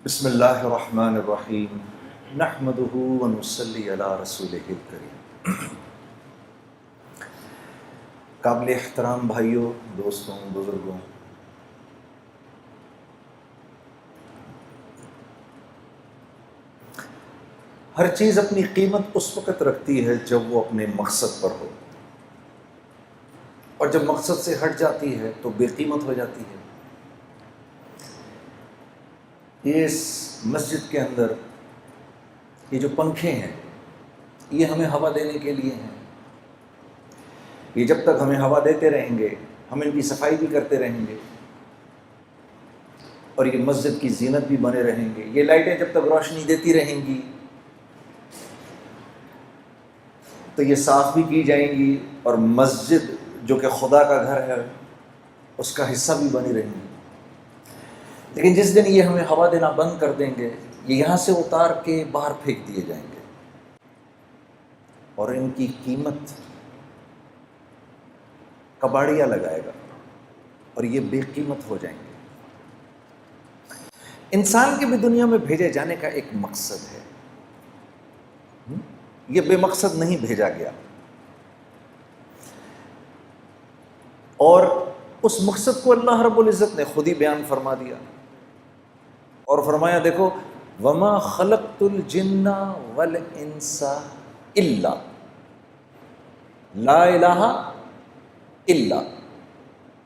بسم اللہ الرحمن الرحیم نحمدہ ونصلی علی رسولہ الکریم۔ قابل احترام بھائیوں، دوستوں، بزرگوں، ہر چیز اپنی قیمت اس وقت رکھتی ہے جب وہ اپنے مقصد پر ہو، اور جب مقصد سے ہٹ جاتی ہے تو بے قیمت ہو جاتی ہے۔ اس مسجد کے اندر یہ جو پنکھے ہیں یہ ہمیں ہوا دینے کے لیے ہیں۔ یہ جب تک ہمیں ہوا دیتے رہیں گے ہم ان کی صفائی بھی کرتے رہیں گے اور یہ مسجد کی زینت بھی بنے رہیں گے۔ یہ لائٹیں جب تک روشنی دیتی رہیں گی تو یہ صاف بھی کی جائیں گی اور مسجد جو کہ خدا کا گھر ہے اس کا حصہ بھی بنی رہیں گی۔ لیکن جس دن یہ ہمیں ہوا دینا بند کر دیں گے یہ یہاں سے اتار کے باہر پھینک دیے جائیں گے اور ان کی قیمت کباڑیا لگائے گا اور یہ بے قیمت ہو جائیں گے۔ انسان کے بھی دنیا میں بھیجے جانے کا ایک مقصد ہے، یہ بے مقصد نہیں بھیجا گیا، اور اس مقصد کو اللہ رب العزت نے خود ہی بیان فرما دیا اور فرمایا دیکھو وَمَا خَلَقْتُ الْجِنَّ وَالْإِنسَ إِلَّا لا الہ الا،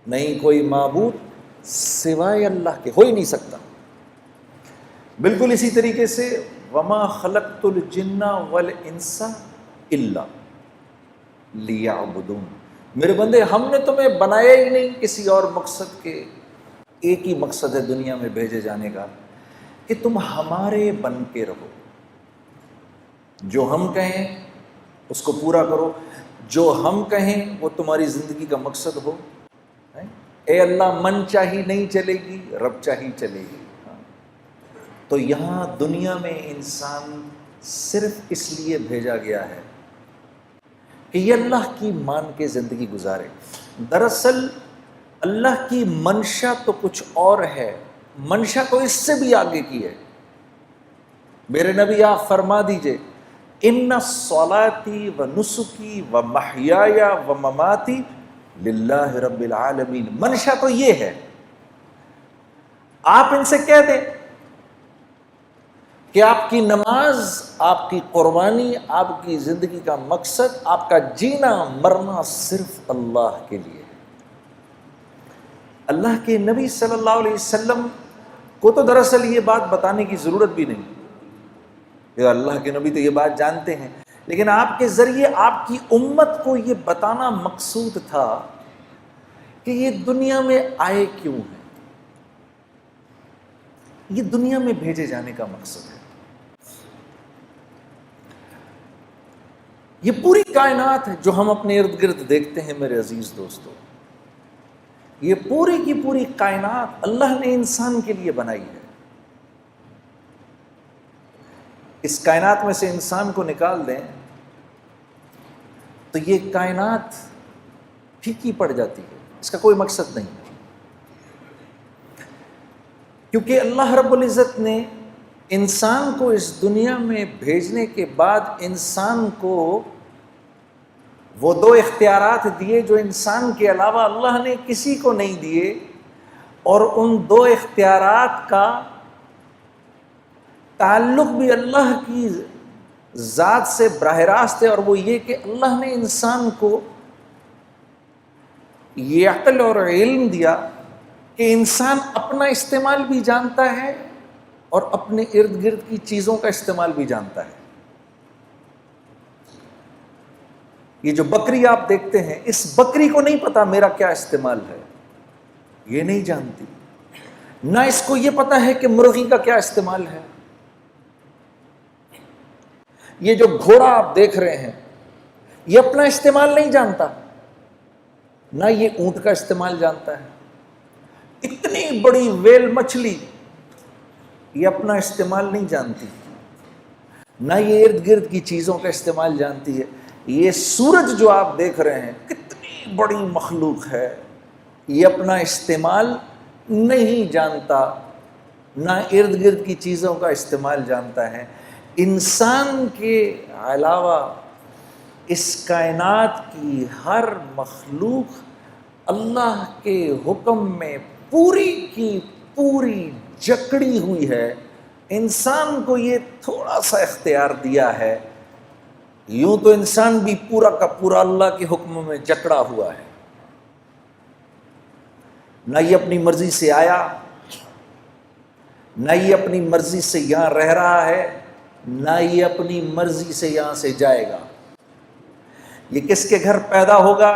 نہیں کوئی معبود سوائے اللہ کے ہو ہی نہیں سکتا۔ بالکل اسی طریقے سے وَمَا خَلَقْتُ الْجِنَّ وَالْإِنسَ إِلَّا لِيَعْبُدُونَ، میرے بندے ہم نے تمہیں بنایا ہی نہیں کسی اور مقصد کے، ایک ہی مقصد ہے دنیا میں بھیجے جانے کا کہ تم ہمارے بن کے رہو، جو ہم کہیں اس کو پورا کرو، جو ہم کہیں وہ تمہاری زندگی کا مقصد ہو۔ اے اللہ من چاہی نہیں چلے گی، رب چاہی چلے گی۔ تو یہاں دنیا میں انسان صرف اس لیے بھیجا گیا ہے کہ یہ اللہ کی مان کے زندگی گزارے۔ دراصل اللہ کی منشا تو کچھ اور ہے، منشا تو اس سے بھی آگے کی ہے۔ میرے نبی آپ فرما دیجئے ان صلاتی و نسکی و محیای و مماتی للہ رب العالمین، منشا تو یہ ہے۔ آپ ان سے کہہ دیں کہ آپ کی نماز، آپ کی قربانی، آپ کی زندگی کا مقصد، آپ کا جینا مرنا صرف اللہ کے لیے ہے۔ اللہ کے نبی صلی اللہ علیہ وسلم کو تو دراصل یہ بات بتانے کی ضرورت بھی نہیں، کہ اللہ کے نبی تو یہ بات جانتے ہیں، لیکن آپ کے ذریعے آپ کی امت کو یہ بتانا مقصود تھا کہ یہ دنیا میں آئے کیوں ہیں، یہ دنیا میں بھیجے جانے کا مقصد ہے۔ یہ پوری کائنات ہے جو ہم اپنے ارد گرد دیکھتے ہیں میرے عزیز دوستو، یہ پوری کی پوری کائنات اللہ نے انسان کے لیے بنائی ہے۔ اس کائنات میں سے انسان کو نکال دیں تو یہ کائنات پھیکی پڑ جاتی ہے، اس کا کوئی مقصد نہیں، کیونکہ اللہ رب العزت نے انسان کو اس دنیا میں بھیجنے کے بعد انسان کو وہ دو اختیارات دیے جو انسان کے علاوہ اللہ نے کسی کو نہیں دیے، اور ان دو اختیارات کا تعلق بھی اللہ کی ذات سے براہ راست ہے، اور وہ یہ کہ اللہ نے انسان کو یہ عقل اور علم دیا کہ انسان اپنا استعمال بھی جانتا ہے اور اپنے ارد گرد کی چیزوں کا استعمال بھی جانتا ہے۔ یہ جو بکری آپ دیکھتے ہیں، اس بکری کو نہیں پتا میرا کیا استعمال ہے، یہ نہیں جانتی، نہ اس کو یہ پتا ہے کہ مرغی کا کیا استعمال ہے۔ یہ جو گھوڑا آپ دیکھ رہے ہیں یہ اپنا استعمال نہیں جانتا، نہ یہ اونٹ کا استعمال جانتا ہے۔ اتنی بڑی ویل مچھلی یہ اپنا استعمال نہیں جانتی، نہ یہ ارد گرد کی چیزوں کا استعمال جانتی ہے۔ یہ سورج جو آپ دیکھ رہے ہیں کتنی بڑی مخلوق ہے، یہ اپنا استعمال نہیں جانتا، نہ ارد گرد کی چیزوں کا استعمال جانتا ہے۔ انسان کے علاوہ اس کائنات کی ہر مخلوق اللہ کے حکم میں پوری کی پوری جکڑی ہوئی ہے۔ انسان کو یہ تھوڑا سا اختیار دیا ہے، یوں تو انسان بھی پورا کا پورا اللہ کے حکم میں جکڑا ہوا ہے۔ نہ یہ اپنی مرضی سے آیا، نہ یہ اپنی مرضی سے یہاں رہ رہا ہے، نہ یہ اپنی مرضی سے یہاں سے جائے گا۔ یہ کس کے گھر پیدا ہوگا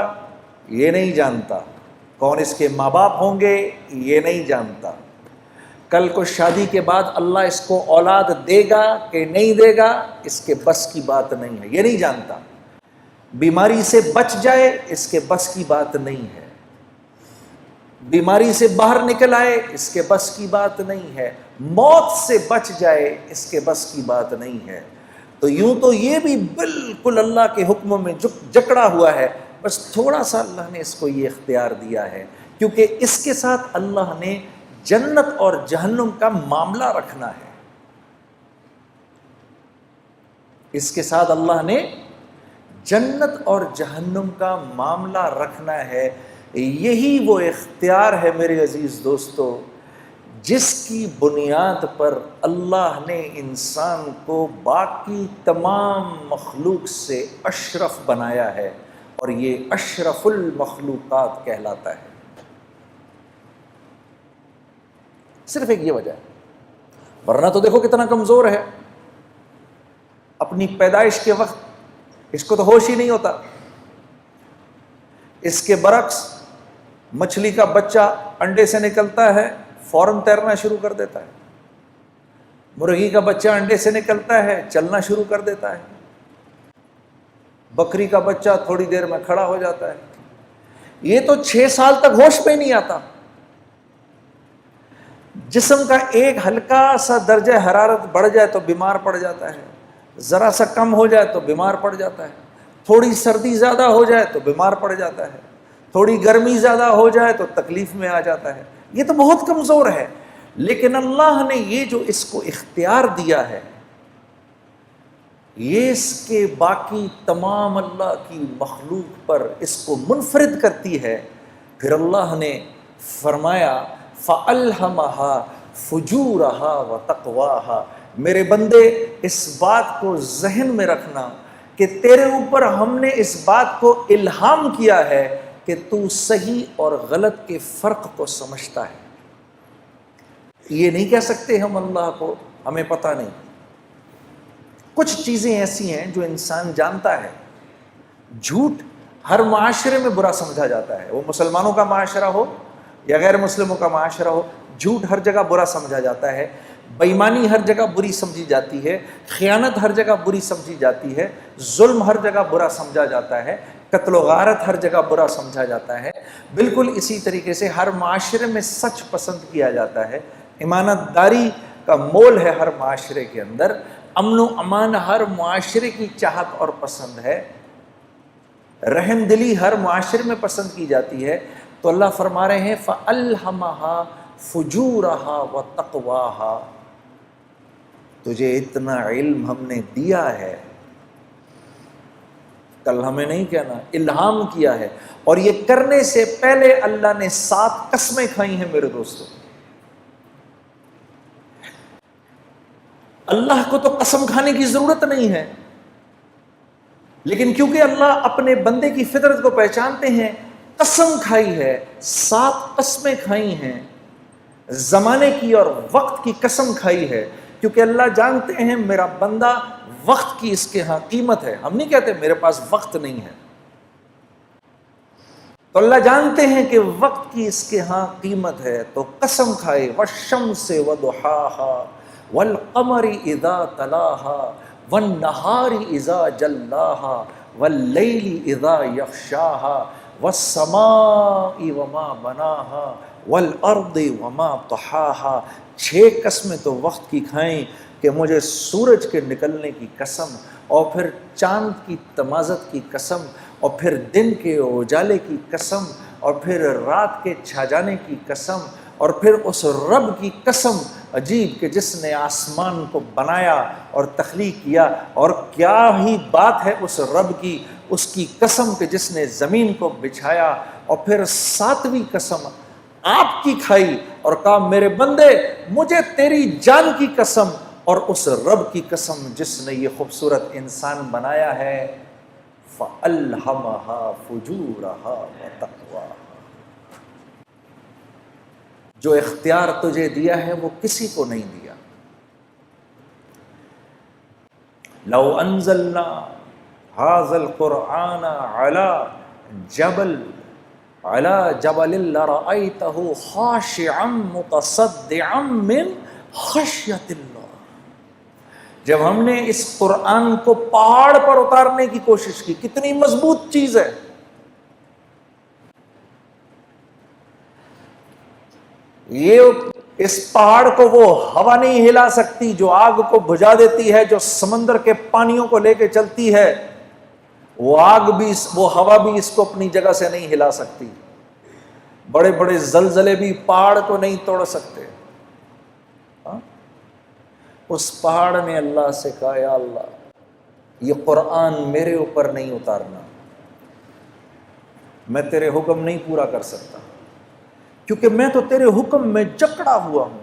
یہ نہیں جانتا، کون اس کے ماں باپ ہوں گے یہ نہیں جانتا، کل کو شادی کے بعد اللہ اس کو اولاد دے گا کہ نہیں دے گا اس کے بس کی بات نہیں ہے، یہ نہیں جانتا۔ بیماری سے بچ جائے اس کے بس کی بات نہیں ہے، بیماری سے باہر نکل آئے اس کے بس کی بات نہیں ہے، موت سے بچ جائے اس کے بس کی بات نہیں ہے۔ تو یوں تو یہ بھی بالکل اللہ کے حکم میں جکڑا ہوا ہے، بس تھوڑا سا اللہ نے اس کو یہ اختیار دیا ہے، کیونکہ اس کے ساتھ اللہ نے جنت اور جہنم کا معاملہ رکھنا ہے۔ اس کے ساتھ اللہ نے جنت اور جہنم کا معاملہ رکھنا ہے۔ یہی وہ اختیار ہے میرے عزیز دوستو جس کی بنیاد پر اللہ نے انسان کو باقی تمام مخلوق سے اشرف بنایا ہے، اور یہ اشرف المخلوقات کہلاتا ہے۔ صرف ایک یہ وجہ ہے، ورنہ تو دیکھو کتنا کمزور ہے۔ اپنی پیدائش کے وقت اس کو تو ہوش ہی نہیں ہوتا۔ اس کے برعکس مچھلی کا بچہ انڈے سے نکلتا ہے فوراً تیرنا شروع کر دیتا ہے، مرغی کا بچہ انڈے سے نکلتا ہے چلنا شروع کر دیتا ہے، بکری کا بچہ تھوڑی دیر میں کھڑا ہو جاتا ہے۔ یہ تو 6 سال تک ہوش میں نہیں آتا۔ جسم کا ایک ہلکا سا درجہ حرارت بڑھ جائے تو بیمار پڑ جاتا ہے، ذرا سا کم ہو جائے تو بیمار پڑ جاتا ہے، تھوڑی سردی زیادہ ہو جائے تو بیمار پڑ جاتا ہے، تھوڑی گرمی زیادہ ہو جائے تو تکلیف میں آ جاتا ہے۔ یہ تو بہت کمزور ہے، لیکن اللہ نے یہ جو اس کو اختیار دیا ہے یہ اس کے باقی تمام اللہ کی مخلوق پر اس کو منفرد کرتی ہے۔ پھر اللہ نے فرمایا فَأَلْهَمَهَا فُجُورَهَا وَتَقْوَاهَا، میرے بندے اس بات کو ذہن میں رکھنا کہ تیرے اوپر ہم نے اس بات کو الہام کیا ہے کہ تو صحیح اور غلط کے فرق کو سمجھتا ہے۔ یہ نہیں کہہ سکتے ہم اللہ کو ہمیں پتہ نہیں۔ کچھ چیزیں ایسی ہیں جو انسان جانتا ہے۔ جھوٹ ہر معاشرے میں برا سمجھا جاتا ہے، وہ مسلمانوں کا معاشرہ ہو یا غیر مسلموں کا معاشرہ ہو، جھوٹ ہر جگہ برا سمجھا جاتا ہے، بےایمانی ہر جگہ بری سمجھی جاتی ہے، خیانت ہر جگہ بری سمجھی جاتی ہے، ظلم ہر جگہ برا سمجھا جاتا ہے، قتل و غارت ہر جگہ برا سمجھا جاتا ہے۔ بالکل اسی طریقے سے ہر معاشرے میں سچ پسند کیا جاتا ہے، امانت داری کا مول ہے ہر معاشرے کے اندر، امن و امان ہر معاشرے کی چاہت اور پسند ہے، رحم دلی ہر معاشرے میں پسند کی جاتی ہے۔ تو اللہ فرما رہے ہیں فَأَلْهَمَهَا فُجُورَهَا وَتَقْوَاهَا، تجھے اتنا علم ہم نے دیا ہے، کل ہمیں نہیں کہنا، الہام کیا ہے، اور یہ کرنے سے پہلے اللہ نے 7 قسمیں کھائی ہیں میرے دوستو۔ اللہ کو تو قسم کھانے کی ضرورت نہیں ہے، لیکن کیونکہ اللہ اپنے بندے کی فطرت کو پہچانتے ہیں، قسم کھائی ہے، 7 قسمیں کھائی ہیں، زمانے کی اور وقت کی قسم کھائی ہے، کیونکہ اللہ جانتے ہیں میرا بندہ وقت کی اس کے ہاں قیمت ہے۔ ہم نہیں کہتے میرے پاس وقت نہیں ہے، تو اللہ جانتے ہیں کہ وقت کی اس کے ہاں قیمت ہے، تو قسم کھائے وَالشَّمْسِ وَضُحَاهَا وَالْقَمَرِ إِذَا تَلَاهَا وَالنَّهَارِ إِذَا جَلَّاهَا وَاللَّيْلِ إِذَا يَغْشَاهَا وَالسَّمَاءِ وَمَا بَنَاهَا وَالْأَرْضِ وَمَا طَحَاهَا۔ 6 قسمیں تو وقت کی کھائیں کہ مجھے سورج کے نکلنے کی قسم، اور پھر چاند کی تمازت کی قسم، اور پھر دن کے اجالے کی قسم، اور پھر رات کے چھا جانے کی قسم، اور پھر اس رب کی قسم عجیب کہ جس نے آسمان کو بنایا اور تخلیق کیا، اور کیا ہی بات ہے اس رب کی، اس کی قسم کہ جس نے زمین کو بچھایا اور پھر ساتویں قسم آپ کی کھائی اور کہا میرے بندے مجھے تیری جان کی قسم، اور اس رب کی قسم جس نے یہ خوبصورت انسان بنایا ہے، فَأَلْهَمَهَا فُجُورَهَا وَتَقْوَاهَا۔ جو اختیار تجھے دیا ہے وہ کسی کو نہیں دیا۔ لو انزلنا هذا القرآن على جبل لرأيته خاشعا متصدعا من خشية اللہ۔ جب ہم نے اس قرآن کو پہاڑ پر اتارنے کی کوشش کی، کتنی مضبوط چیز ہے، یہ اس پہاڑ کو وہ ہوا نہیں ہلا سکتی جو آگ کو بجھا دیتی ہے، جو سمندر کے پانیوں کو لے کے چلتی ہے، وہ آگ بھی وہ ہوا بھی اس کو اپنی جگہ سے نہیں ہلا سکتی، بڑے بڑے زلزلے بھی پہاڑ کو نہیں توڑ سکتے۔ اس پہاڑ نے اللہ سے کہا یا اللہ یہ قرآن میرے اوپر نہیں اتارنا، میں تیرے حکم نہیں پورا کر سکتا کیونکہ میں تو تیرے حکم میں جکڑا ہوا ہوں۔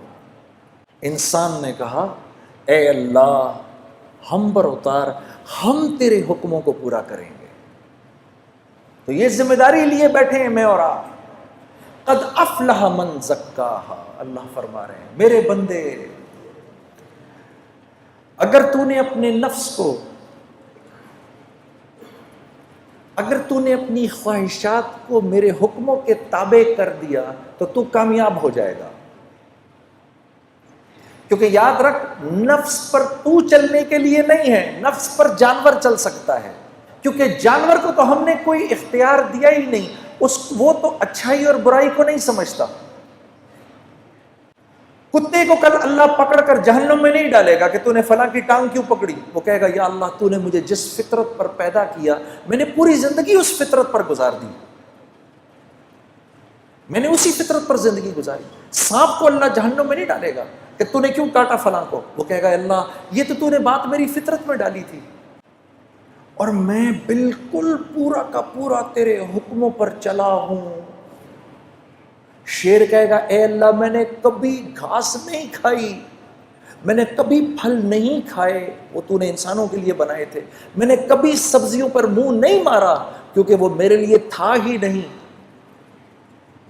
انسان نے کہا اے اللہ ہم پر اتار، ہم تیرے حکموں کو پورا کریں گے۔ تو یہ ذمہ داری لیے بیٹھے ہیں میں اور آپ۔ قد افلح من زکاہا، اللہ فرما رہے ہیں میرے بندے اگر تو نے اپنے نفس کو، اگر تو نے اپنی خواہشات کو میرے حکموں کے تابع کر دیا تو کامیاب ہو جائے گا۔ کیونکہ یاد رکھ نفس پر تو چلنے کے لیے نہیں ہے، نفس پر جانور چل سکتا ہے، کیونکہ جانور کو تو ہم نے کوئی اختیار دیا ہی نہیں، وہ تو اچھائی اور برائی کو نہیں سمجھتا۔ کتے کو کل اللہ پکڑ کر جہنم میں نہیں ڈالے گا کہ تو نے فلاں کی ٹانگ کیوں پکڑی، وہ کہے گا یا اللہ تو نے مجھے جس فطرت پر پیدا کیا میں نے پوری زندگی اس فطرت پر گزار دی، میں نے اسی فطرت پر زندگی گزاری۔ سانپ کو اللہ جہنم میں نہیں ڈالے گا کہ تو نے کیوں کاٹا فلاں کو، وہ کہے گا اللہ یہ تو نے بات میری فطرت میں ڈالی تھی اور میں بالکل پورا کا پورا تیرے حکموں پر چلا ہوں۔ شیر کہے گا اے اللہ میں نے کبھی گھاس نہیں کھائی، میں نے کبھی پھل نہیں کھائے، وہ تو نے انسانوں کے لیے بنائے تھے، میں نے کبھی سبزیوں پر منہ نہیں مارا کیونکہ وہ میرے لیے تھا ہی نہیں،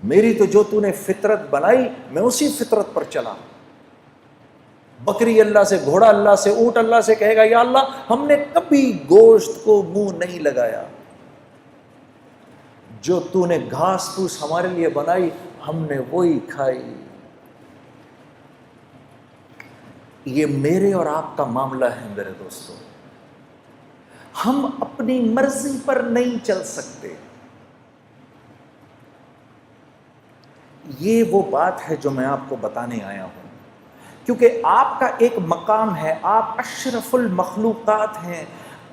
میری تو جو تو نے فطرت بنائی میں اسی فطرت پر چلا۔ بکری اللہ سے، گھوڑا اللہ سے، اونٹ اللہ سے کہے گا یا اللہ ہم نے کبھی گوشت کو منہ نہیں لگایا، جو تو نے گھاس پھوس ہمارے لیے بنائی ہم نے وہی کھائی۔ یہ میرے اور آپ کا معاملہ ہے میرے دوستو، ہم اپنی مرضی پر نہیں چل سکتے۔ یہ وہ بات ہے جو میں آپ کو بتانے آیا ہوں، کیونکہ آپ کا ایک مقام ہے، آپ اشرف المخلوقات ہیں،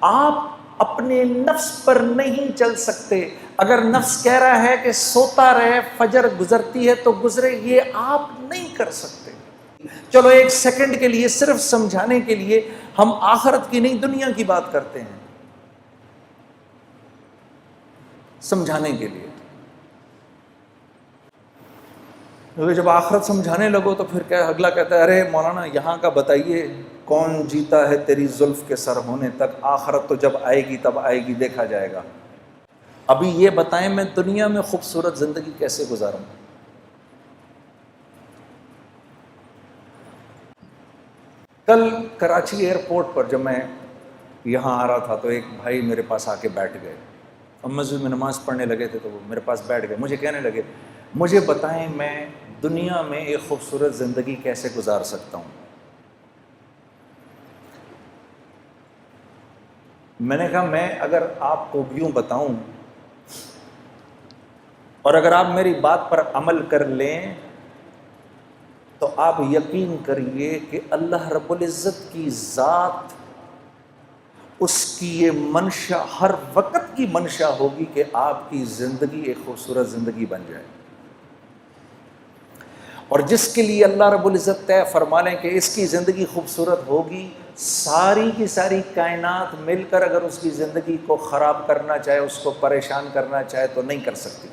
آپ اپنے نفس پر نہیں چل سکتے۔ اگر نفس کہہ رہا ہے کہ سوتا رہے فجر گزرتی ہے تو گزرے، یہ آپ نہیں کر سکتے۔ چلو ایک سیکنڈ کے لیے صرف سمجھانے کے لیے ہم آخرت کی نہیں دنیا کی بات کرتے ہیں، سمجھانے کے لیے، کیونکہ جب آخرت سمجھانے لگو تو پھر کیا اگلا کہتا ہے ارے مولانا یہاں کا بتائیے کون جیتا ہے تیری زلف کے سر ہونے تک، آخرت تو جب آئے گی تب آئے گی، دیکھا جائے گا، ابھی یہ بتائیں میں دنیا میں خوبصورت زندگی کیسے گزاروں۔ کل کراچی ایئرپورٹ پر جب میں یہاں آ رہا تھا تو ایک بھائی میرے پاس آ کے بیٹھ گئے، ہم مسجد میں نماز پڑھنے لگے تھے تو وہ میرے پاس بیٹھ گئے، مجھے کہنے لگے مجھے بتائیں میں دنیا میں ایک خوبصورت زندگی کیسے گزار سکتا ہوں۔ میں نے کہا میں اگر آپ کو یوں بتاؤں اور اگر آپ میری بات پر عمل کر لیں تو آپ یقین کریے کہ اللہ رب العزت کی ذات، اس کی یہ منشا ہر وقت کی منشا ہوگی کہ آپ کی زندگی ایک خوبصورت زندگی بن جائے، اور جس کے لیے اللہ رب العزت طے فرما لیں کہ اس کی زندگی خوبصورت ہوگی، ساری کی ساری کائنات مل کر اگر اس کی زندگی کو خراب کرنا چاہے، اس کو پریشان کرنا چاہے تو نہیں کر سکتی۔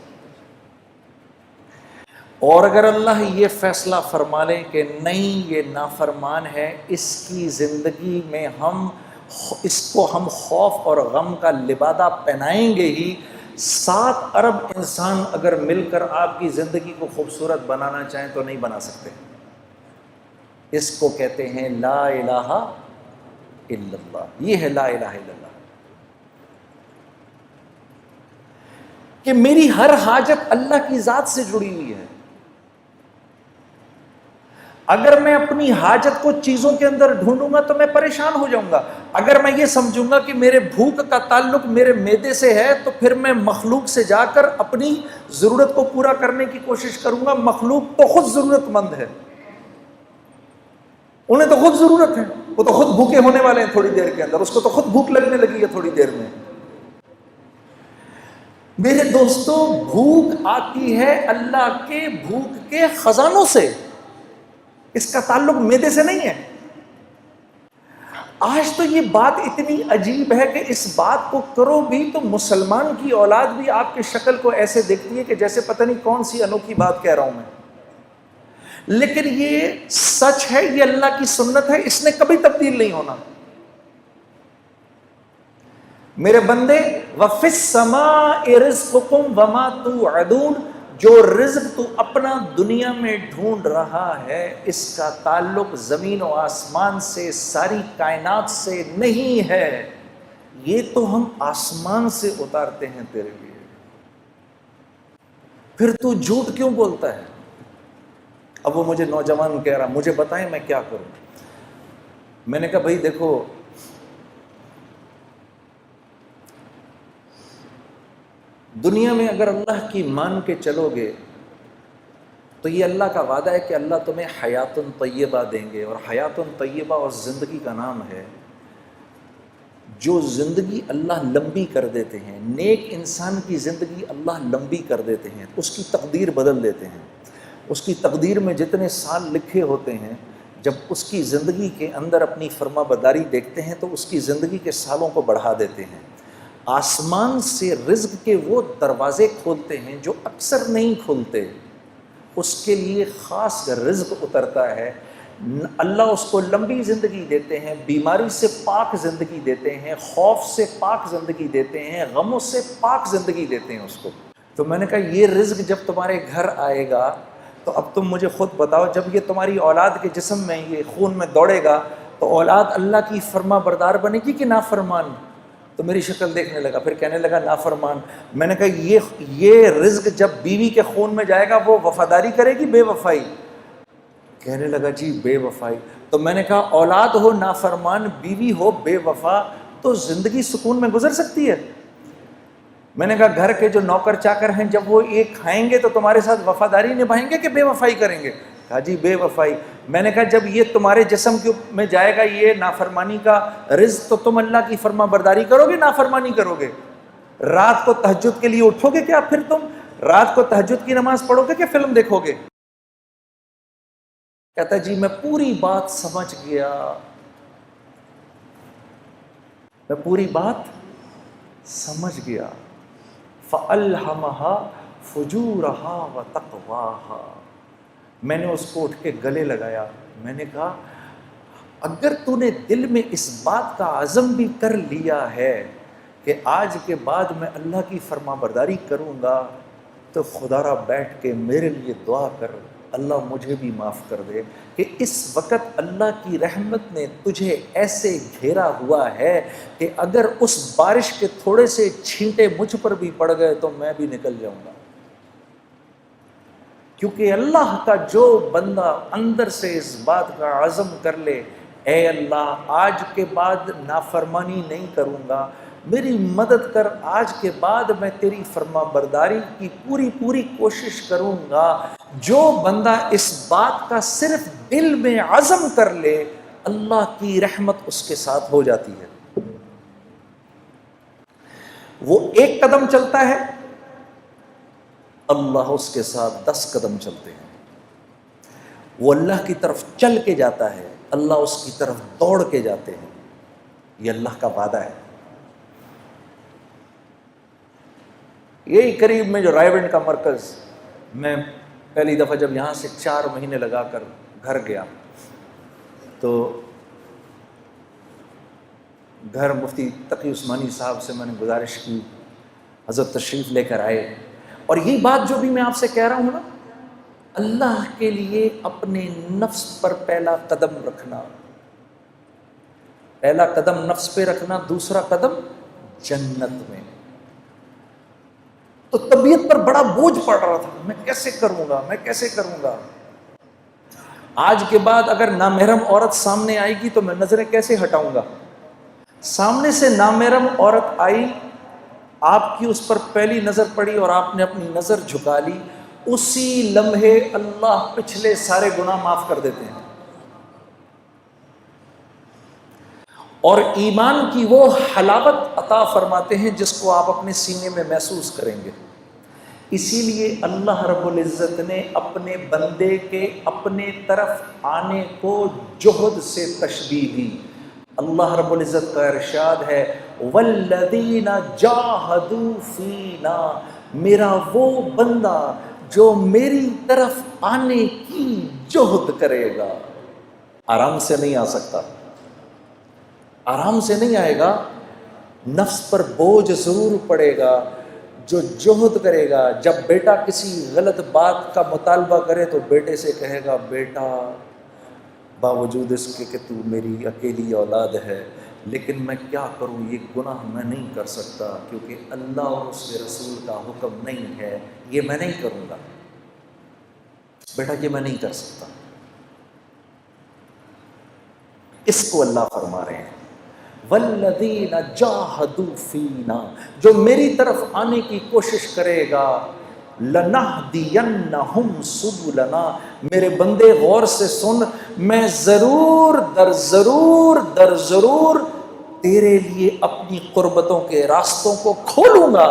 اور اگر اللہ یہ فیصلہ فرما لیں کہ نہیں یہ نافرمان ہے، اس کی زندگی میں اس کو ہم خوف اور غم کا لبادہ پہنائیں گے ہی، 7 ارب انسان اگر مل کر آپ کی زندگی کو خوبصورت بنانا چاہیں تو نہیں بنا سکتے۔ اس کو کہتے ہیں لا الہ الا اللہ۔ یہ ہے لا الہ الا اللہ، کہ میری ہر حاجت اللہ کی ذات سے جڑی ہوئی ہے۔ اگر میں اپنی حاجت کو چیزوں کے اندر ڈھونڈوں گا تو میں پریشان ہو جاؤں گا۔ اگر میں یہ سمجھوں گا کہ میرے بھوک کا تعلق میرے معدے سے ہے تو پھر میں مخلوق سے جا کر اپنی ضرورت کو پورا کرنے کی کوشش کروں گا۔ مخلوق تو خود ضرورت مند ہے، انہیں تو خود ضرورت ہے، وہ تو خود بھوکے ہونے والے ہیں تھوڑی دیر کے اندر، اس کو تو خود بھوک لگنے لگی ہے تھوڑی دیر میں۔ میرے دوستو، بھوک آتی ہے اللہ کے بھوک کے خزانوں سے، اس کا تعلق معدے سے نہیں ہے۔ آج تو یہ بات اتنی عجیب ہے کہ اس بات کو کرو بھی تو مسلمان کی اولاد بھی آپ کی شکل کو ایسے دیکھتی ہے کہ جیسے پتہ نہیں کون سی انوکھی بات کہہ رہا ہوں میں، لیکن یہ سچ ہے، یہ اللہ کی سنت ہے، اس نے کبھی تبدیل نہیں ہونا۔ میرے بندے، وَفِي السَّمَاءِ رِزْقُكُمْ وَمَا تُوعَدُونَ، جو رزق تو اپنا دنیا میں ڈھونڈ رہا ہے اس کا تعلق زمین و آسمان سے، ساری کائنات سے نہیں ہے، یہ تو ہم آسمان سے اتارتے ہیں تیرے لیے، پھر تو جھوٹ کیوں بولتا ہے؟ اب وہ مجھے نوجوان کہہ رہا، مجھے بتائیں میں کیا کروں؟ میں نے کہا بھائی دیکھو، دنیا میں اگر اللہ کی مان کے چلو گے تو یہ اللہ کا وعدہ ہے کہ اللہ تمہیں حیات طیبہ دیں گے، اور حیات طیبہ اور زندگی کا نام ہے۔ جو زندگی اللہ لمبی کر دیتے ہیں، نیک انسان کی زندگی اللہ لمبی کر دیتے ہیں، اس کی تقدیر بدل دیتے ہیں۔ اس کی تقدیر میں جتنے سال لکھے ہوتے ہیں، جب اس کی زندگی کے اندر اپنی فرما برداری دیکھتے ہیں تو اس کی زندگی کے سالوں کو بڑھا دیتے ہیں۔ آسمان سے رزق کے وہ دروازے کھولتے ہیں جو اکثر نہیں کھلتے، اس کے لیے خاص رزق اترتا ہے۔ اللہ اس کو لمبی زندگی دیتے ہیں، بیماری سے پاک زندگی دیتے ہیں، خوف سے پاک زندگی دیتے ہیں، غموں سے پاک زندگی دیتے ہیں اس کو۔ تو میں نے کہا یہ رزق جب تمہارے گھر آئے گا تو اب تم مجھے خود بتاؤ، جب یہ تمہاری اولاد کے جسم میں یہ خون میں دوڑے گا تو اولاد اللہ کی فرما بردار بنے گی کہ نافرمان؟ تو میری شکل دیکھنے لگا، پھر کہنے لگا نافرمان۔ میں نے کہا یہ رزق جب بیوی کے خون میں جائے گا وہ وفاداری کرے گی بے وفائی؟ کہنے لگا جی بے وفائی۔ تو میں نے کہا اولاد ہو نافرمان، بیوی ہو بے وفا، تو زندگی سکون میں گزر سکتی ہے؟ میں نے کہا گھر کے جو نوکر چاکر ہیں جب وہ ایک کھائیں گے تو تمہارے ساتھ وفاداری نبھائیں گے کہ بے وفائی کریں گے؟ کہا جی بے وفائی۔ میں نے کہا جب یہ تمہارے جسم میں جائے گا یہ نافرمانی کا رزق تو تم اللہ کی فرما برداری کرو گے نافرمانی کرو گے؟ رات کو تہجد کے لیے اٹھو گے کیا پھر تم؟ رات کو تہجد کی نماز پڑھو گے کہ فلم دیکھو گے؟ کہتا جی میں پوری بات سمجھ گیا، میں پوری بات سمجھ گیا۔ فَأَلْهَمَهَا فُجُورَهَا وَتَقْوَاهَا۔ میں نے اس کو اٹھ کے گلے لگایا، میں نے کہا اگر تو نے دل میں اس بات کا عزم بھی کر لیا ہے کہ آج کے بعد میں اللہ کی فرما برداری کروں گا تو خدا را بیٹھ کے میرے لیے دعا کر، اللہ مجھے بھی معاف کر دے کہ اس وقت اللہ کی رحمت نے تجھے ایسے گھیرا ہوا ہے کہ اگر اس بارش کے تھوڑے سے چھینٹے مجھ پر بھی پڑ گئے تو میں بھی نکل جاؤں گا۔ کیونکہ اللہ کا جو بندہ اندر سے اس بات کا عزم کر لے، اے اللہ آج کے بعد نافرمانی نہیں کروں گا، میری مدد کر، آج کے بعد میں تیری فرما برداری کی پوری کوشش کروں گا، جو بندہ اس بات کا صرف دل میں عزم کر لے اللہ کی رحمت اس کے ساتھ ہو جاتی ہے۔ وہ ایک قدم چلتا ہے، اللہ اس کے ساتھ 10 قدم چلتے ہیں۔ وہ اللہ کی طرف چل کے جاتا ہے، اللہ اس کی طرف دوڑ کے جاتے ہیں. یہ اللہ کا وعدہ ہے. یہی قریب میں جو رائے بینڈ کا مرکز، میں پہلی دفعہ جب یہاں سے 4 مہینے لگا کر گھر گیا تو گھر مفتی تقی عثمانی صاحب سے میں نے گزارش کی، حضرت تشریف لے کر آئے. اور یہی بات جو بھی میں آپ سے کہہ رہا ہوں نا، اللہ کے لیے اپنے نفس پر پہلا قدم رکھنا، پہلا قدم نفس پہ رکھنا، دوسرا قدم جنت میں. تو طبیعت پر بڑا بوجھ پڑ رہا تھا، میں کیسے کروں گا، میں کیسے کروں گا. آج کے بعد اگر نامحرم عورت سامنے آئے گی تو میں نظریں کیسے ہٹاؤں گا. سامنے سے نامحرم عورت آئی، آپ کی اس پر پہلی نظر پڑی اور آپ نے اپنی نظر جھکا لی، اسی لمحے اللہ پچھلے سارے گناہ معاف کر دیتے ہیں. اور ایمان کی وہ حلاوت عطا فرماتے ہیں جس کو آپ اپنے سینے میں محسوس کریں گے. اسی لیے اللہ رب العزت نے اپنے بندے کے اپنے طرف آنے کو جہد سے تشبیہ دی. اللہ رب العزت کا ارشاد ہے والذین جاہدوا فینا، میرا وہ بندہ جو میری طرف آنے کی جہد کرے گا. آرام سے نہیں آ سکتا، آرام سے نہیں آئے گا، نفس پر بوجھ ضرور پڑے گا. جو جہد کرے گا، جب بیٹا کسی غلط بات کا مطالبہ کرے تو بیٹے سے کہے گا بیٹا باوجود اس کے کہ تو میری اکیلی اولاد ہے لیکن میں کیا کروں، یہ گناہ میں نہیں کر سکتا کیونکہ اللہ اور اس کے رسول کا حکم نہیں ہے، یہ میں نہیں کروں گا بیٹا، یہ میں نہیں کر سکتا. اس کو اللہ فرما رہے ہیں والذین جاہدوا فینا، جو میری طرف آنے کی کوشش کرے گا، لنہدینہم سبلنا، میرے بندے غور سے سن، میں ضرور در ضرور تیرے لیے اپنی قربتوں کے راستوں کو کھولوں گا،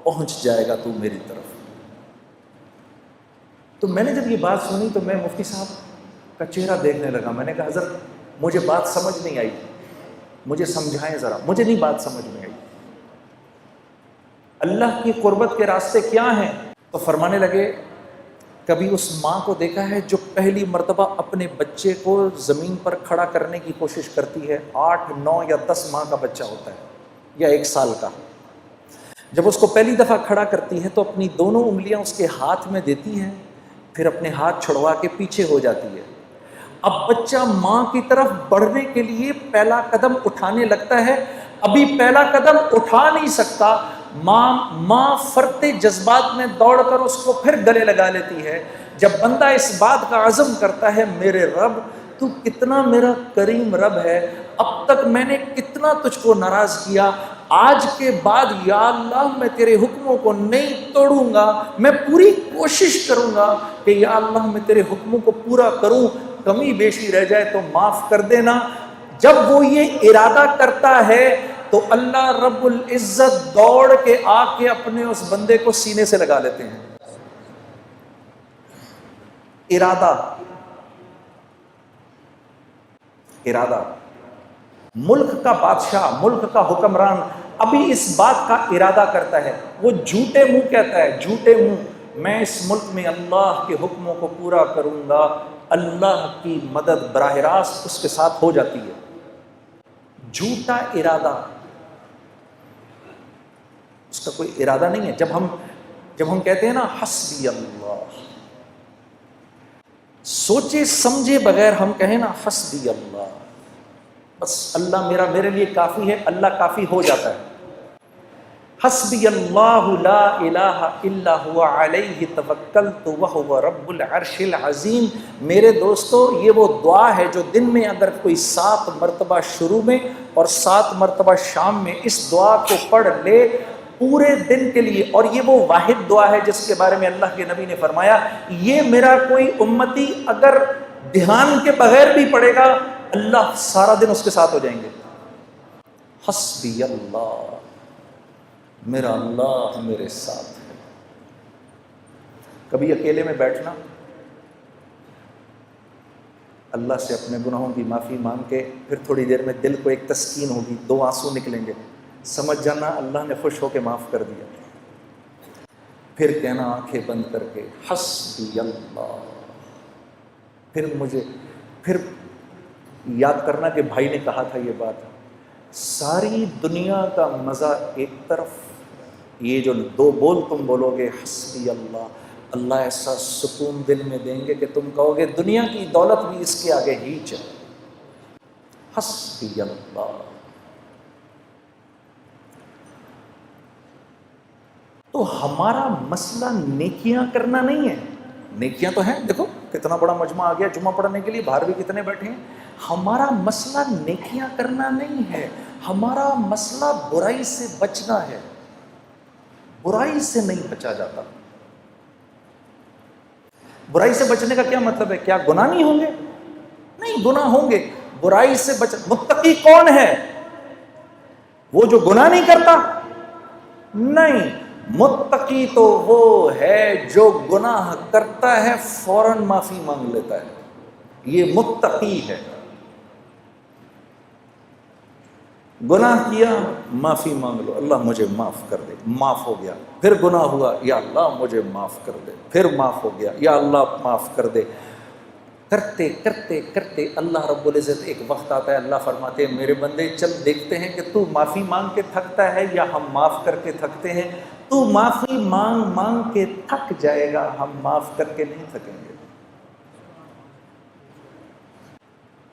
پہنچ جائے گا تو میری طرف. تو میں نے جب یہ بات سنی تو میں مفتی صاحب کا چہرہ دیکھنے لگا. میں نے کہا حضرت مجھے بات سمجھ نہیں آئی، مجھے سمجھائیں ذرا، مجھے نہیں بات سمجھ میں آئی. اللہ کی قربت کے راستے کیا ہیں؟ تو فرمانے لگے کبھی اس ماں کو دیکھا ہے جو پہلی مرتبہ اپنے بچے کو زمین پر کھڑا کرنے کی کوشش کرتی ہے، 8 9 یا 10 ماہ کا بچہ ہوتا ہے یا 1 سال کا. جب اس کو پہلی دفعہ کھڑا کرتی ہے تو اپنی دونوں انگلیاں اس کے ہاتھ میں دیتی ہیں، پھر اپنے ہاتھ چھڑوا کے پیچھے ہو جاتی ہے. اب بچہ ماں کی طرف بڑھنے کے لیے پہلا قدم اٹھانے لگتا ہے، ابھی پہلا قدم اٹھا نہیں سکتا، ماں فرتے جذبات میں دوڑ کر اس کو پھر گلے لگا لیتی ہے. جب بندہ اس بات کا عزم کرتا ہے میرے رب تو کتنا میرا کریم رب ہے، اب تک میں نے کتنا تجھ کو ناراض کیا، آج کے بعد یا اللہ میں تیرے حکموں کو نہیں توڑوں گا، میں پوری کوشش کروں گا کہ یا اللہ میں تیرے حکموں کو پورا کروں، کمی بیشی رہ جائے تو معاف کر دینا. جب وہ یہ ارادہ کرتا ہے تو اللہ رب العزت دوڑ کے آ کے اپنے اس بندے کو سینے سے لگا لیتے ہیں. ارادہ ملک کا بادشاہ، ملک کا حکمران ابھی اس بات کا ارادہ کرتا ہے، وہ جھوٹے منہ کہتا ہے، جھوٹے منہ میں اس ملک میں اللہ کے حکموں کو پورا کروں گا، اللہ کی مدد براہ راست اس کے ساتھ ہو جاتی ہے. جھوٹا ارادہ، اس کا کوئی ارادہ نہیں ہے. جب ہم کہتے ہیں نا حسبی اللہ، سوچے سمجھے بغیر ہم کہیں نا حسبی اللہ، بس اللہ میرے لیے کافی ہے، اللہ کافی ہو جاتا ہے. حسبی اللہ لا الہ الا هو علیہ توکلت وہو رب العرش العظیم. میرے دوستو یہ وہ دعا ہے جو دن میں اگر کوئی 7 مرتبہ شروع میں اور 7 مرتبہ شام میں اس دعا کو پڑھ لے پورے دن کے لیے، اور یہ وہ واحد دعا ہے جس کے بارے میں اللہ کے نبی نے فرمایا یہ میرا کوئی امتی اگر دھیان کے بغیر بھی پڑھے گا اللہ سارا دن اس کے ساتھ ہو جائیں گے. حسبی اللہ، میرا اللہ میرے ساتھ ہے. کبھی اکیلے میں بیٹھنا، اللہ سے اپنے گناہوں کی معافی مانگ کے پھر تھوڑی دیر میں دل کو ایک تسکین ہوگی، 2 آنسو نکلیں گے، سمجھ جانا اللہ نے خوش ہو کے معاف کر دیا۔ پھر کہنا آنکھیں بند کر کے حسبی اللہ، پھر یاد کرنا کہ بھائی نے کہا تھا یہ بات، ساری دنیا کا مزہ ایک طرف، یہ جو 2 بول تم بولو گے حسبی اللہ، اللہ ایسا سکون دل میں دیں گے کہ تم کہو گے دنیا کی دولت بھی اس کے آگے ہیچ ہے۔ حسبی اللہ۔ تو ہمارا مسئلہ نیکیاں کرنا نہیں ہے، نیکیاں تو ہیں، دیکھو کتنا بڑا مجمع آ گیا جمعہ پڑھنے کے لیے، باہر بھی کتنے بیٹھے ہیں۔ ہمارا مسئلہ نیکیاں کرنا نہیں ہے، ہمارا مسئلہ برائی سے بچنا ہے۔ برائی سے نہیں بچا جاتا۔ برائی سے بچنے کا کیا مطلب ہے؟ کیا گناہ نہیں ہوں گے؟ نہیں، گناہ ہوں گے۔ برائی سے متقی کون ہے؟ وہ جو گناہ نہیں کرتا؟ نہیں، متقی تو وہ ہے جو گناہ کرتا ہے فوراً معافی مانگ لیتا ہے، یہ متقی ہے۔ گناہ کیا معافی مانگ لو، اللہ مجھے معاف کر دے، معاف ہو گیا۔ پھر گناہ ہوا، یا اللہ مجھے معاف کر دے، پھر معاف ہو گیا، یا اللہ معاف کر دے۔ کرتے کرتے کرتے اللہ رب العزت ایک وقت آتا ہے، اللہ فرماتے ہیں میرے بندے چل دیکھتے ہیں کہ تو معافی مانگ کے تھکتا ہے یا ہم معاف کر کے تھکتے ہیں۔ تو معافی مانگ مانگ کے تھک جائے گا، ہم معاف کر کے نہیں تھکیں گے۔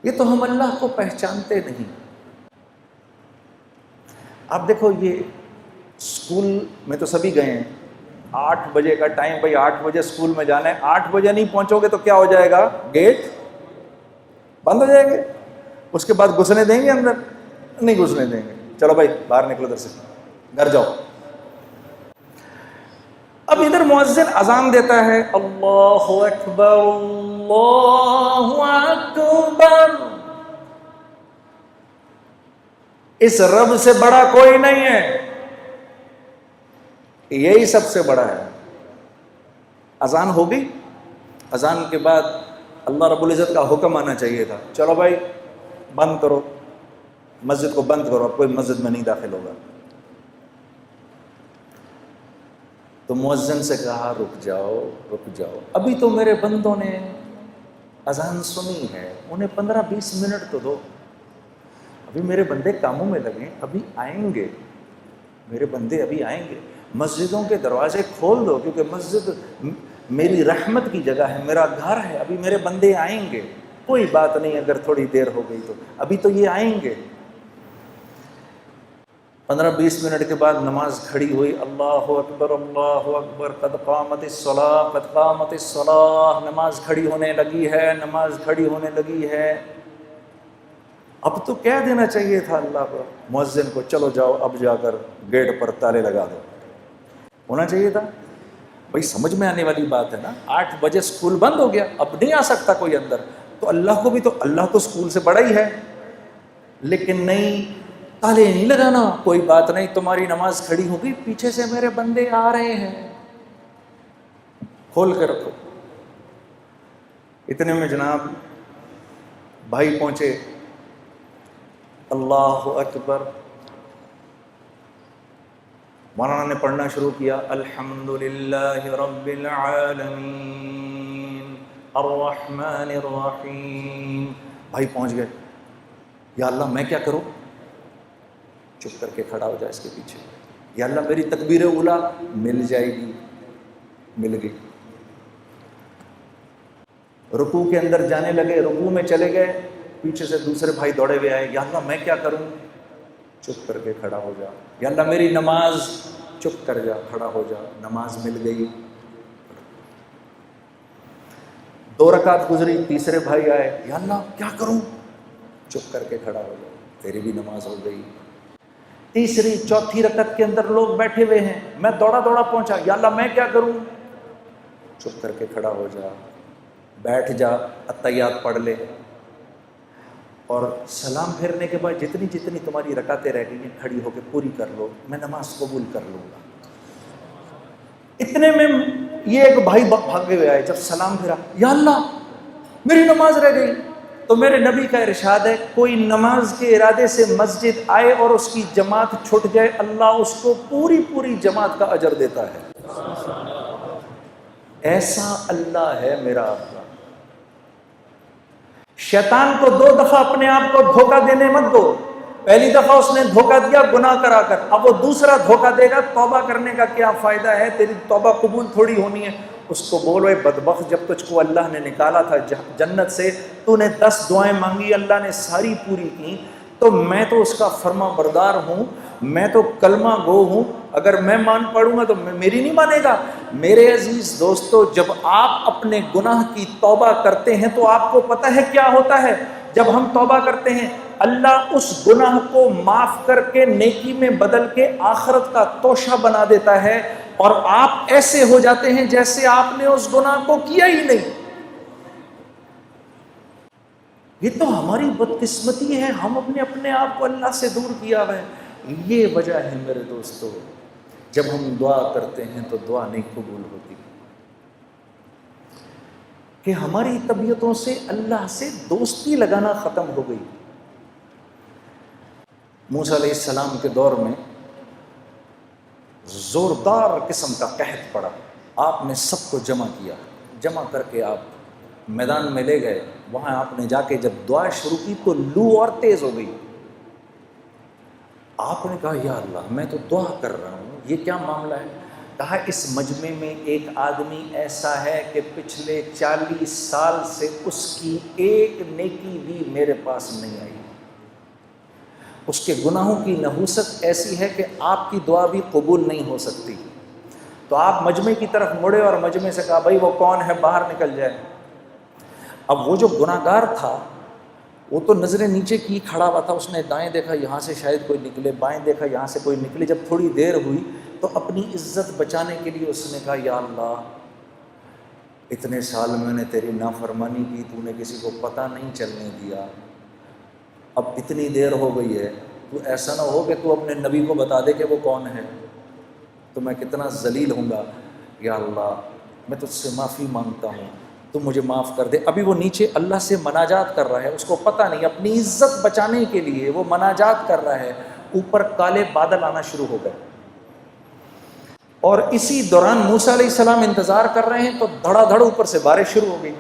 یہ تو ہم اللہ کو پہچانتے نہیں۔ آپ دیکھو، یہ اسکول میں تو سبھی گئے ہیں، 8 بجے کا ٹائم، بھائی 8 بجے اسکول میں جانا ہے، 8 بجے نہیں پہنچو گے تو کیا ہو جائے گا؟ گیٹ بند ہو جائے گے۔ اس کے بعد گھسنے دیں گے اندر؟ نہیں گھسنے دیں گے، چلو بھائی باہر نکلو ادھر سے، گھر جاؤ۔ اب ادھر مؤذن اذان دیتا ہے، اللہ اکبر اللہ اکبر، اس رب سے بڑا کوئی نہیں ہے، یہی سب سے بڑا ہے۔ اذان ہو گئی، اذان کے بعد اللہ رب العزت کا حکم آنا چاہیے تھا، چلو بھائی بند کرو، مسجد کو بند کرو، اب کوئی مسجد میں نہیں داخل ہوگا۔ تو مؤذن سے کہا رک جاؤ رک جاؤ، ابھی تو میرے بندوں نے اذان سنی ہے، انہیں 15-20 منٹ تو دو، ابھی میرے بندے کاموں میں لگیں، ابھی آئیں گے، میرے بندے ابھی آئیں گے۔ مسجدوں کے دروازے کھول دو، کیونکہ مسجد میری رحمت کی جگہ ہے، میرا گھر ہے، ابھی میرے بندے آئیں گے، کوئی بات نہیں اگر تھوڑی دیر ہو گئی تو، ابھی تو یہ آئیں گے۔ 15-20 منٹ کے بعد نماز کھڑی ہوئی، اللہ اکبر قد قامت الصلاۃ قد قامت الصلاۃ، نماز کھڑی ہونے لگی ہے، نماز کھڑی ہونے لگی ہے۔ اب تو کہہ دینا چاہیے تھا اللہ کو، مؤذن کو، چلو جاؤ اب جا کر گیٹ پر تالے لگا دو، ہونا چاہیے تھا۔ بھائی سمجھ میں آنے والی بات ہے نا، 8 بجے اسکول بند ہو گیا، اب نہیں آ سکتا کوئی اندر، تو اللہ کو بھی تو، اللہ تو اسکول سے بڑا ہی ہے، لیکن نہیں، تالے نہیں لگانا، کوئی بات نہیں، تمہاری نماز کھڑی ہوگی، پیچھے سے میرے بندے آ رہے ہیں، کھول کے رکھو۔ اتنے میں جناب بھائی پہنچے، اللہ اکبر، مولانا نے پڑھنا شروع کیا، الحمدللہ رب العالمین الرحمن الرحیم۔ بھائی پہنچ گئے، یا اللہ میں کیا کروں؟ چپ کر کے کھڑا ہو جائے اس کے پیچھے، یا اللہ میری تکبیر اولیٰ مل جائے گی، مل گئی۔ رکوع کے اندر جانے لگے، رکوع میں چلے گئے، پیچھے سے دوسرے بھائی دوڑے ہوئے آئے، یا اللہ میں کیا کروں؟ چپ کر کے کھڑا ہو جا، یا اللہ میری نماز، چپ کر جا، کھڑا ہو جا، نماز مل گئی۔ 2 رکعت گزری، تیسرے بھائی آئے، یا اللہ کیا کروں؟ چپ کر کے کھڑا ہو جا، تیری بھی نماز ہو گئی۔ تیسری چوتھی رکعت کے اندر لوگ بیٹھے ہوئے ہیں، میں دوڑا دوڑا پہنچا، یا اللہ میں کیا کروں؟ چپ کر کے کھڑا ہو جا، بیٹھ جا، اتحیات پڑھ لے، اور سلام پھیرنے کے بعد جتنی جتنی تمہاری رکعتیں رہ گئی ہیں کھڑی ہو کے پوری کر لو، میں نماز قبول کر لوں گا۔ اتنے میں یہ ایک بھائی بھاگے ہوئے آئے، جب سلام پھیرا، یا اللہ میری نماز رہ گئی، تو میرے نبی کا ارشاد ہے کوئی نماز کے ارادے سے مسجد آئے اور اس کی جماعت چھٹ جائے، اللہ اس کو پوری پوری جماعت کا اجر دیتا ہے۔ ایسا اللہ ہے میرا اللہ۔ شیطان کو 2 دفعہ اپنے آپ کو دھوکہ دینے مت دو۔ پہلی دفعہ اس نے دھوکہ دیا گناہ کرا کر، اب وہ دوسرا دھوکہ دے گا توبہ کرنے کا کیا فائدہ ہے، تیری توبہ قبول تھوڑی ہونی ہے۔ اس کو بولو اے بدبخت، جب تجھ کو اللہ نے نکالا تھا جنت سے، تو نے 10 دعائیں مانگی، اللہ نے ساری پوری کی، تو میں تو اس کا فرما بردار ہوں، میں تو کلمہ گو ہوں، اگر میں مان پڑوں گا تو میری نہیں مانے گا۔ میرے عزیز دوستو، جب آپ اپنے گناہ کی توبہ کرتے ہیں تو آپ کو پتہ ہے کیا ہوتا ہے؟ جب ہم توبہ کرتے ہیں اللہ اس گناہ کو معاف کر کے نیکی میں بدل کے آخرت کا توشہ بنا دیتا ہے، اور آپ ایسے ہو جاتے ہیں جیسے آپ نے اس گناہ کو کیا ہی نہیں۔ یہ تو ہماری بدقسمتی ہے، ہم اپنے آپ کو اللہ سے دور کیا ہے۔ یہ وجہ ہے میرے دوستو، جب ہم دعا کرتے ہیں تو دعا نہیں قبول ہوتی، کہ ہماری طبیعتوں سے اللہ سے دوستی لگانا ختم ہو گئی۔ موسیٰ علیہ السلام کے دور میں زوردار قسم کا قحط پڑا، آپ نے سب کو جمع کیا، جمع کر کے آپ میدان میں لے گئے، وہاں آپ نے جا کے جب دعا شروع کی تو لو اور تیز ہو گئی۔ آپ نے کہا یا اللہ میں تو دعا کر رہا ہوں، یہ کیا معاملہ ہے؟ کہا اس مجمع میں ایک آدمی ایسا ہے کہ پچھلے 40 سال سے اس کی ایک نیکی بھی میرے پاس نہیں آئی، اس کے گناہوں کی نحوست ایسی ہے کہ آپ کی دعا بھی قبول نہیں ہو سکتی۔ تو آپ مجمع کی طرف مڑے اور مجمع سے کہا بھائی وہ کون ہے باہر نکل جائے۔ اب وہ جو گناہگار تھا وہ تو نظریں نیچے کی کھڑا ہوا تھا، اس نے دائیں دیکھا یہاں سے شاید کوئی نکلے، بائیں دیکھا یہاں سے کوئی نکلے۔ جب تھوڑی دیر ہوئی تو اپنی عزت بچانے کے لیے اس نے کہا یا اللہ اتنے سال میں نے تیری نافرمانی کی، تو نے کسی کو پتہ نہیں چلنے دیا، اب اتنی دیر ہو گئی ہے، تو ایسا نہ ہو کہ تو اپنے نبی کو بتا دے کہ وہ کون ہے، تو میں کتنا ذلیل ہوں گا۔ یا اللہ میں تجھ سے معافی مانگتا ہوں، تو مجھے معاف کر دے۔ ابھی وہ نیچے اللہ سے مناجات کر رہا ہے، اس کو پتہ نہیں، اپنی عزت بچانے کے لیے وہ مناجات کر رہا ہے۔ اوپر کالے بادل آنا شروع ہو گئے، اور اسی دوران موسیٰ علیہ السلام انتظار کر رہے ہیں تو دھڑا دھڑ اوپر سے بارش شروع ہو گئی۔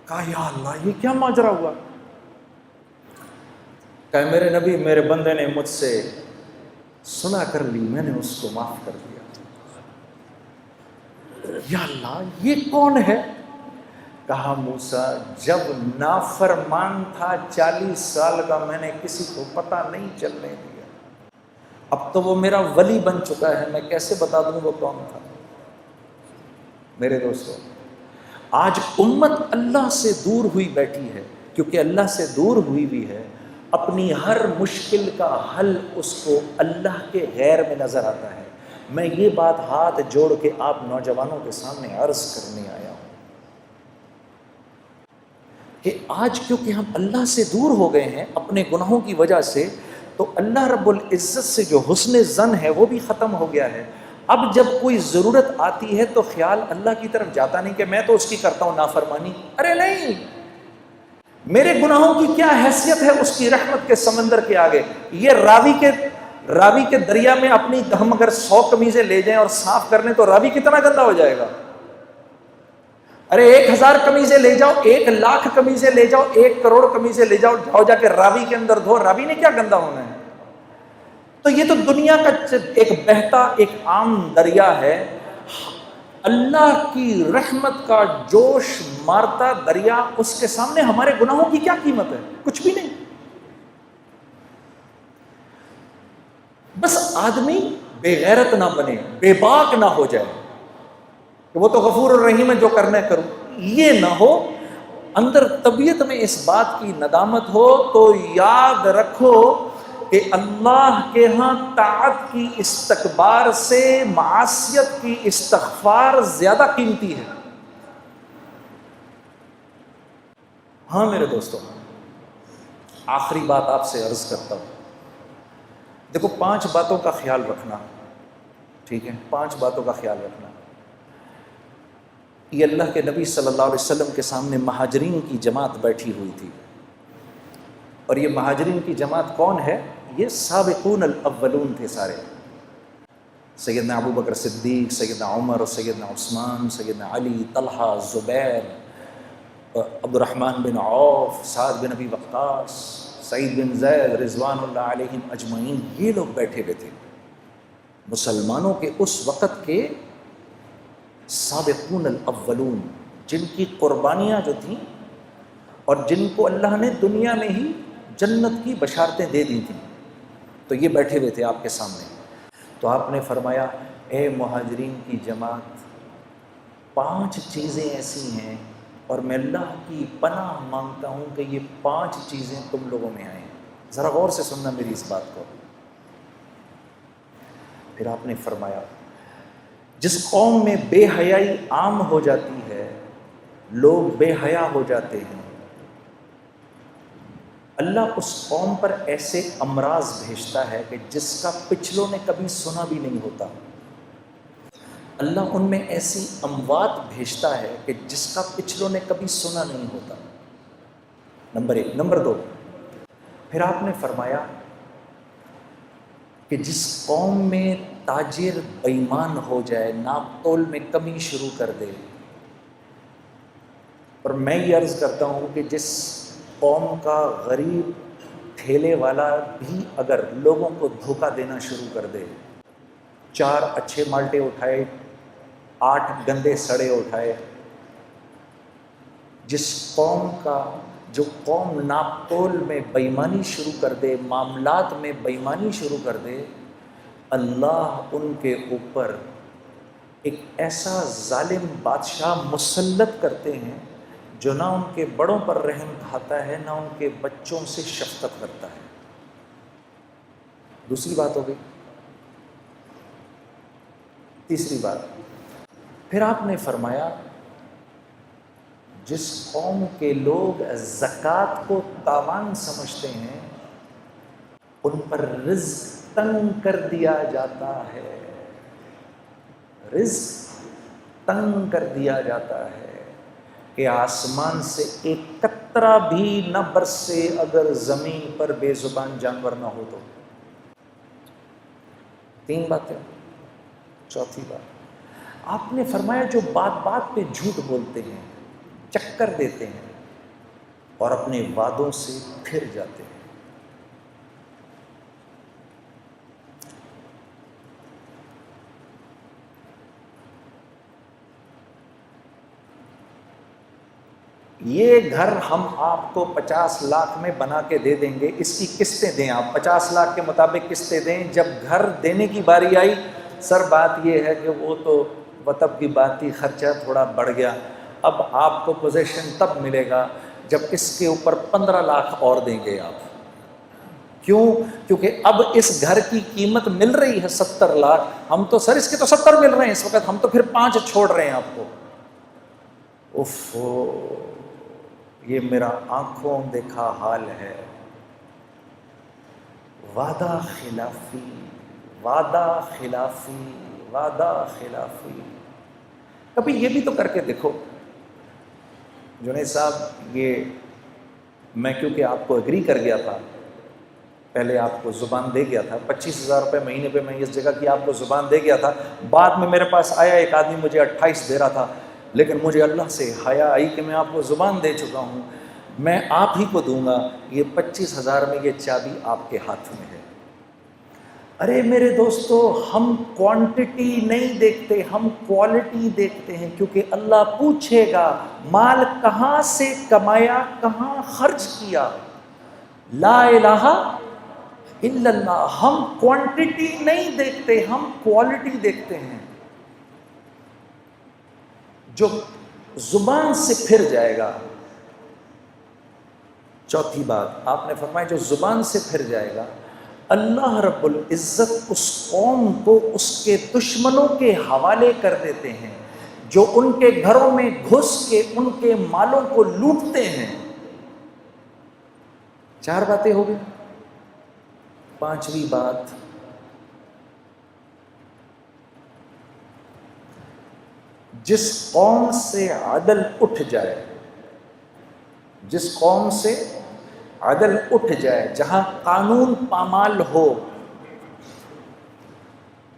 کہا یا اللہ یہ کیا ماجرا ہوا؟ کہ میرے نبی میرے بندے نے مجھ سے صلح کر لی، میں نے اس کو معاف کر دیا۔ یا اللہ یہ کون ہے؟ کہا موسیٰ جب نافرمان تھا 40 سال کا میں نے کسی کو پتہ نہیں چلنے دیا، اب تو وہ میرا ولی بن چکا ہے، میں کیسے بتا دوں وہ کون تھا؟ میرے دوستو آج امت اللہ سے دور ہوئی بیٹھی ہے، کیونکہ اللہ سے دور ہوئی بھی ہے، اپنی ہر مشکل کا حل اس کو اللہ کے غیر میں نظر آتا ہے۔ میں یہ بات ہاتھ جوڑ کے آپ نوجوانوں کے سامنے عرض کرنے آیا ہوں کہ آج کیونکہ ہم اللہ سے دور ہو گئے ہیں اپنے گناہوں کی وجہ سے، تو اللہ رب العزت سے جو حسن ظن ہے وہ بھی ختم ہو گیا ہے۔ اب جب کوئی ضرورت آتی ہے تو خیال اللہ کی طرف جاتا نہیں کہ میں تو اس کی کرتا ہوں نافرمانی، ارے نہیں، میرے گناہوں کی کیا حیثیت ہے اس کی رحمت کے سمندر کے آگے؟ یہ راوی کے دریا میں اپنی ہم اگر 100 قمیضیں لے جائیں اور صاف کر لیں تو راوی کتنا گندا ہو جائے گا؟ ارے 1000 قمیضیں لے جاؤ، 1,00,000 قمیضیں لے جاؤ، 1 کروڑ قمیضیں لے جاؤ، جاؤ جا کے راوی کے اندر دھو، راوی نے کیا گندا ہونا ہے؟ تو یہ تو دنیا کا ایک بہتا ایک عام دریا ہے، اللہ کی رحمت کا جوش مارتا دریا، اس کے سامنے ہمارے گناہوں کی کیا قیمت ہے؟ کچھ بھی نہیں۔ بس آدمی بے غیرت نہ بنے، بے باک نہ ہو جائے کہ وہ تو غفور الرحیم ہے جو کرنا ہے کروں، یہ نہ ہو، اندر طبیعت میں اس بات کی ندامت ہو تو یاد رکھو کہ اللہ کے ہاں طاعت کی استکبار سے معصیت کی استغفار زیادہ قیمتی ہے۔ ہاں میرے دوستو آخری بات آپ سے عرض کرتا ہوں، دیکھو 5 باتوں کا خیال رکھنا، ٹھیک ہے، 5 باتوں کا خیال رکھنا۔ یہ اللہ کے نبی صلی اللہ علیہ وسلم کے سامنے مہاجرین کی جماعت بیٹھی ہوئی تھی، اور یہ مہاجرین کی جماعت کون ہے؟ یہ سابقون الاولون تھے سارے، سیدنا ابو بکر صدیق، سیدنا عمر، سیدنا عثمان، سیدنا علی، طلحہ، زبیر، عبد الرحمن بن عوف، سعد بن ابی وقاص، سعید بن زید، رضوان اللہ علیہم اجمعین، یہ لوگ بیٹھے ہوئے تھے، مسلمانوں کے اس وقت کے سابقون الاولون، جن کی قربانیاں جو تھیں اور جن کو اللہ نے دنیا میں ہی جنت کی بشارتیں دے دی تھیں، تو یہ بیٹھے ہوئے تھے آپ کے سامنے۔ تو آپ نے فرمایا اے مہاجرین کی جماعت، 5 چیزیں ایسی ہیں اور میں اللہ کی پناہ مانگتا ہوں کہ یہ 5 چیزیں تم لوگوں میں آئیں۔ ذرا غور سے سننا میری اس بات کو۔ پھر آپ نے فرمایا جس قوم میں بے حیائی عام ہو جاتی ہے، لوگ بے حیا ہو جاتے ہیں، اللہ اس قوم پر ایسے امراض بھیجتا ہے کہ جس کا پچھلوں نے کبھی سنا بھی نہیں ہوتا۔ اللہ ان میں ایسی اموات بھیجتا ہے کہ جس کا پچھلوں نے کبھی سنا نہیں ہوتا۔ نمبر 1۔ نمبر 2، پھر آپ نے فرمایا کہ جس قوم میں تاجر بے ایمان ہو جائے، ناپ تول میں کمی شروع کر دے، اور میں یہ عرض کرتا ہوں کہ جس قوم کا غریب ٹھیلے والا بھی اگر لوگوں کو دھوکہ دینا شروع کر دے، 4 اچھے مالٹے اٹھائے، 8 گندے سڑے اٹھائے، جس قوم کا جو قوم ناپ تول میں بے ایمانی شروع کر دے، معاملات میں بے ایمانی شروع کر دے، اللہ ان کے اوپر ایک ایسا ظالم بادشاہ مسلط کرتے ہیں جو نہ ان کے بڑوں پر رحم کھاتا ہے، نہ ان کے بچوں سے شفقت کرتا ہے۔ دوسری بات ہو گئی۔ تیسری بات، پھر آپ نے فرمایا جس قوم کے لوگ زکوٰۃ کو تاوان سمجھتے ہیں، ان پر رزق تنگ کر دیا جاتا ہے، رزق تنگ کر دیا جاتا ہے کہ آسمان سے ایک قطرہ بھی نہ برسے اگر زمین پر بے زبان جانور نہ ہو تو۔ 3 باتیں۔ چوتھی بات، آپ نے فرمایا جو بات بات پہ جھوٹ بولتے ہیں، چکر دیتے ہیں اور اپنے وعدوں سے پھر جاتے ہیں۔ یہ گھر ہم آپ کو 50 لاکھ میں بنا کے دے دیں گے، اس کی قسطیں دیں، آپ 50 لاکھ کے مطابق قسطیں دیں۔ جب گھر دینے کی باری آئی، سر بات یہ ہے کہ وہ تو وطب کی بات تھی، خرچہ تھوڑا بڑھ گیا، اب آپ کو پوزیشن تب ملے گا جب اس کے اوپر 15 لاکھ اور دیں گے آپ۔ کیوں؟ کیونکہ اب اس گھر کی قیمت مل رہی ہے 70 لاکھ، ہم تو سر اس کے تو 70 مل رہے ہیں اس وقت، ہم تو پھر 5 چھوڑ رہے ہیں آپ کو۔ یہ میرا آنکھوں دیکھا حال ہے۔ وعدہ خلافی، وعدہ خلافی، وعدہ خلافی۔ کبھی یہ بھی تو کر کے دیکھو جنید صاحب، یہ میں کیونکہ آپ کو ایگری کر گیا تھا، پہلے آپ کو زبان دے گیا تھا، 25,000 روپے مہینے پہ میں اس جگہ کی آپ کو زبان دے گیا تھا، بعد میں میرے پاس آیا ایک آدمی مجھے 28 دے رہا تھا، لیکن مجھے اللہ سے حیا آئی کہ میں آپ کو زبان دے چکا ہوں، میں آپ ہی کو دوں گا، یہ 25,000 میں یہ چابی آپ کے ہاتھ میں ہے۔ ارے میرے دوستو، ہم کوانٹٹی نہیں دیکھتے، ہم کوالٹی دیکھتے ہیں، کیونکہ اللہ پوچھے گا مال کہاں سے کمایا، کہاں خرچ کیا۔ لا الہ الا اللہ۔ ہم کوانٹٹی نہیں دیکھتے، ہم کوالٹی دیکھتے ہیں۔ جو زبان سے پھر جائے گا، چوتھی بات آپ نے فرمایا جو زبان سے پھر جائے گا، اللہ رب العزت اس قوم کو اس کے دشمنوں کے حوالے کر دیتے ہیں جو ان کے گھروں میں گھس کے ان کے مالوں کو لوٹتے ہیں۔ 4 باتیں ہو گئی۔ 5ویں بات، جس قوم سے عدل اٹھ جائے، جس قوم سے عدل اٹھ جائے، جہاں قانون پامال ہو،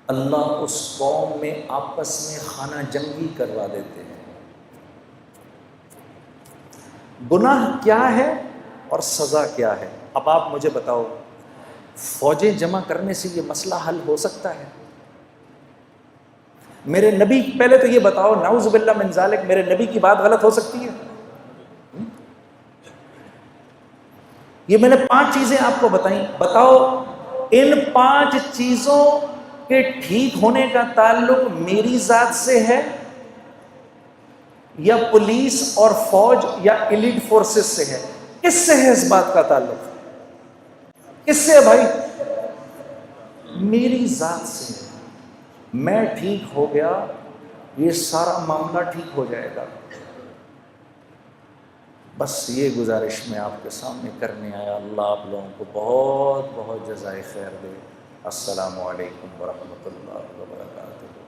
اللہ اس قوم میں آپس میں خانہ جنگی کروا دیتے ہیں۔ گناہ کیا ہے اور سزا کیا ہے؟ اب آپ مجھے بتاؤ، فوجیں جمع کرنے سے یہ مسئلہ حل ہو سکتا ہے؟ میرے نبی، پہلے تو یہ بتاؤ، نعوذ باللہ من ذالک، میرے نبی کی بات غلط ہو سکتی ہے؟ یہ میں نے 5 چیزیں آپ کو بتائیں، بتاؤ ان 5 چیزوں کے ٹھیک ہونے کا تعلق میری ذات سے ہے یا پولیس اور فوج یا ایلیٹ فورسز سے ہے؟ کس سے ہے اس بات کا تعلق؟ کس سے ہے بھائی؟ میری ذات سے ہے۔ میں ٹھیک ہو گیا، یہ سارا معاملہ ٹھیک ہو جائے گا۔ بس یہ گزارش میں آپ کے سامنے کرنے آیا۔ اللہ آپ لوگوں کو بہت بہت جزائے خیر دے۔ السلام علیکم ورحمۃ اللہ وبرکاتہ۔